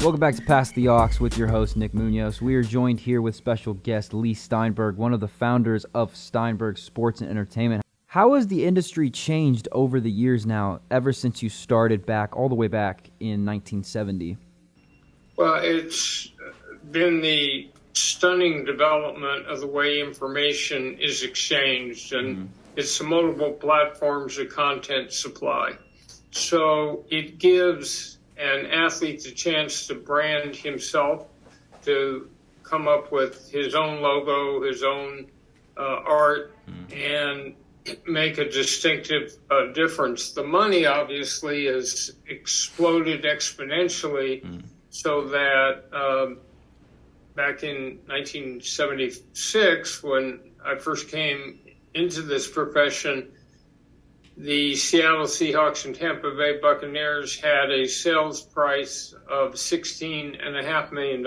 Welcome back to Pass the Aux with your host, Nick Munoz. We are joined here with special guest Leigh Steinberg, one of the founders of Steinberg Sports and Entertainment. How has the industry changed over the years now, ever since you started back, all the way back in 1970? Well, it's been the stunning development of the way information is exchanged, and it's the multiple platforms of content supply. So it gives an athlete the chance to brand himself, to come up with his own logo, his own art, and make a distinctive difference. The money obviously has exploded exponentially, so that back in 1976, when I first came into this profession, the Seattle Seahawks and Tampa Bay Buccaneers had a sales price of $16.5 million.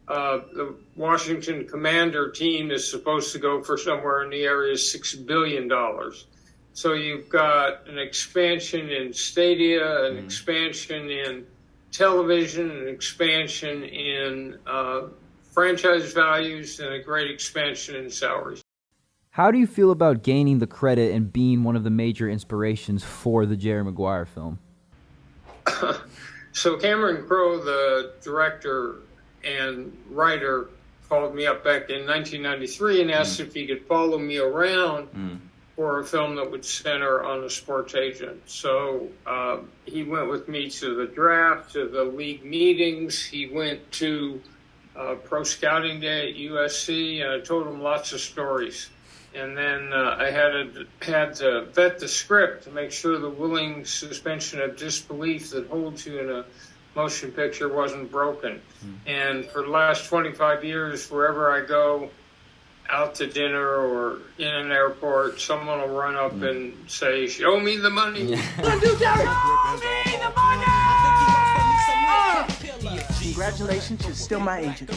The Washington Commander team is supposed to go for somewhere in the area of $6 billion. So you've got an expansion in stadia, an expansion in television, an expansion in franchise values, and a great expansion in salaries. How do you feel about gaining the credit and being one of the major inspirations for the Jerry Maguire film? So Cameron Crowe, the director and writer, called me up back in 1993 and asked if he could follow me around for a film that would center on a sports agent. So he went with me to the draft, to the league meetings. He went to pro scouting day at USC, and I told him lots of stories. And then I had to vet the script to make sure the willing suspension of disbelief that holds you in a motion picture wasn't broken. And for the last 25 years, wherever I go, out to dinner or in an airport, someone will run up and say, "Show me the money." Show me the money! Congratulations, you're still my agent.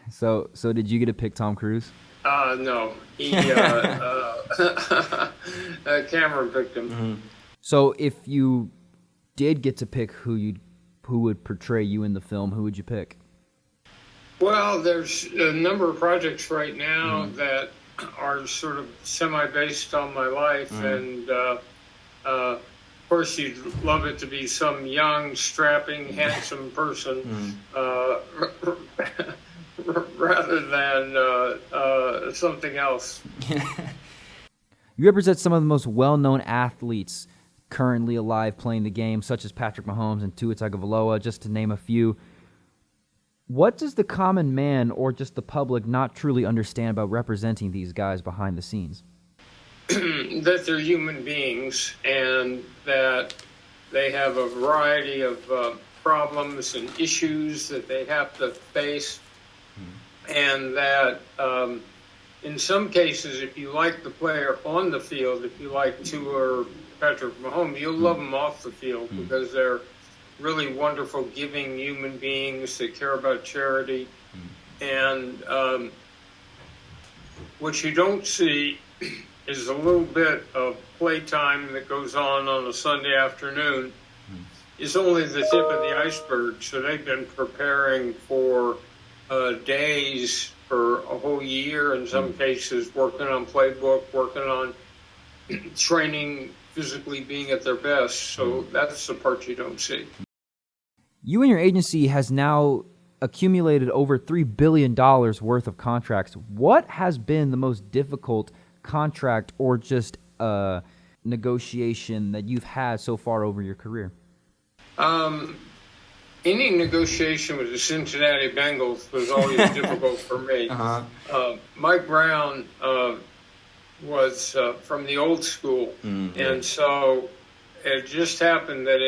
So did you get to pick Tom Cruise? No. He, Cameron picked him. So if you did get to pick who would portray you in the film, who would you pick? Well, there's a number of projects right now that are sort of semi-based on my life, and of course you'd love it to be some young, strapping, handsome person, rather than something else. You represent some of the most well-known athletes currently alive playing the game, such as Patrick Mahomes and Tua Tagovailoa, just to name a few. What does the common man or just the public not truly understand about representing these guys behind the scenes? That they're human beings and that they have a variety of problems and issues that they have to face, and that in some cases, if you like the player on the field, if you like Tua or Patrick Mahomes, you'll love them off the field because they're really wonderful, giving human beings that care about charity. And what you don't see is a little bit of playtime that goes on a Sunday afternoon. Is only the tip of the iceberg. So they've been preparing for days, for a whole year in some cases, working on playbook, working on training, physically being at their best. So that's the part you don't see. You and your agency has now accumulated over $3 billion worth of contracts. What has been the most difficult contract or just negotiation that you've had so far over your career? Any negotiation with the Cincinnati Bengals was always difficult for me. Mike Brown was from the old school, and so it just happened that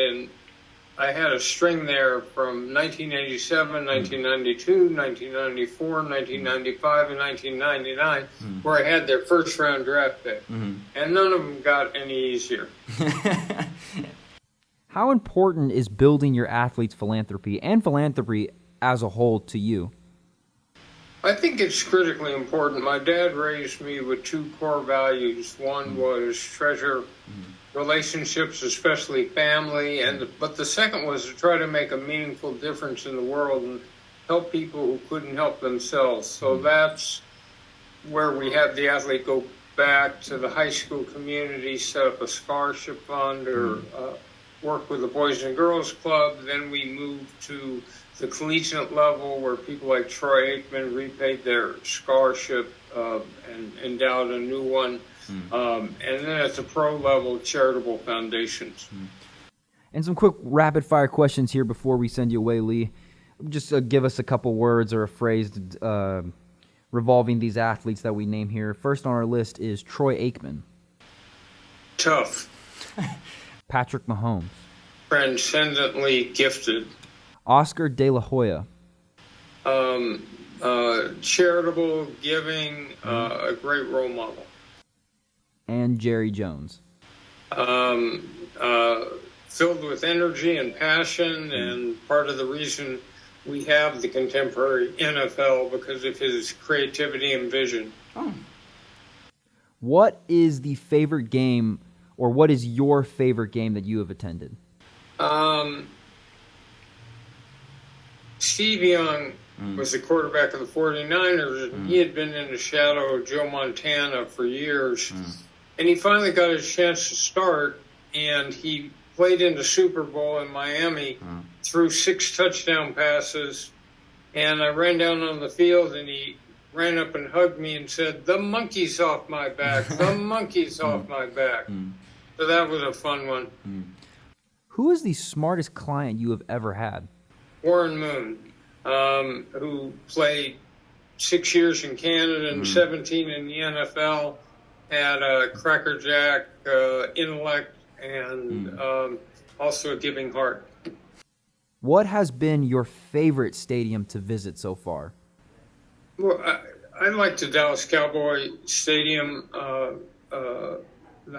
I had a string there from 1987, 1992, 1994, 1995, and 1999, where I had their first-round draft pick, and none of them got any easier. How important is building your athletes' philanthropy and philanthropy as a whole to you? I think it's critically important. My dad raised me with two core values. One was treasure relationships, especially family, but the second was to try to make a meaningful difference in the world and help people who couldn't help themselves. So that's where we had the athlete go back to the high school community, set up a scholarship fund, or work with the Boys and Girls Club. Then we moved to the collegiate level, where people like Troy Aikman repaid their scholarship and endowed a new one. And then at the pro level, charitable foundations. And some quick rapid-fire questions here before we send you away, Leigh. Just give us a couple words or a phrase revolving these athletes that we name here. First on our list is Troy Aikman. Tough. Patrick Mahomes. Transcendently gifted. Oscar De La Hoya. Charitable, giving, a great role model. And Jerry Jones. Filled with energy and passion, and part of the reason we have the contemporary NFL because of his creativity and vision. What is the favorite game, or what is your favorite game that you have attended? Steve Young was the quarterback of the 49ers. He had been in the shadow of Joe Montana for years. And he finally got his chance to start, and he played in the Super Bowl in Miami, threw 6 touchdown passes, and I ran down on the field, and he ran up and hugged me and said, "The monkey's off my back, the monkey's off my back." So that was a fun one. Who is the smartest client you have ever had? Warren Moon, who played 6 years in Canada and 17 in the NFL, had a crackerjack intellect and also a giving heart. What has been your favorite stadium to visit so far? Well, I like the Dallas Cowboy Stadium, the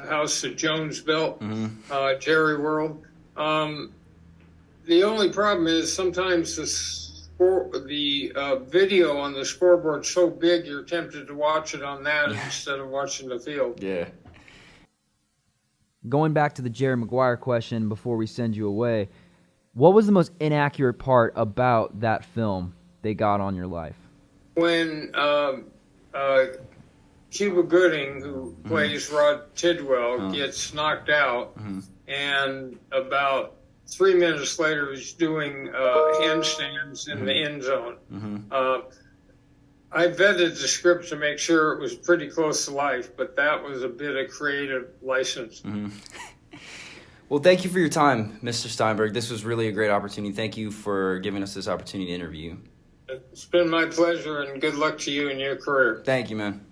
house that Jones built, Jerry World. The only problem is sometimes the video on the scoreboard's so big you're tempted to watch it on that instead of watching the field. Yeah. Going back to the Jerry Maguire question before we send you away, what was the most inaccurate part about that film they got on your life? When Cuba Gooding, who plays Rod Tidwell, gets knocked out, and about 3 minutes later he's doing handstands in the end zone. I vetted the script to make sure it was pretty close to life, but that was a bit of creative license. Well, thank you for your time, Mr. Steinberg. This was really a great opportunity. Thank you for giving us this opportunity to interview you. It's been my pleasure, and good luck to you in your career. Thank you, man.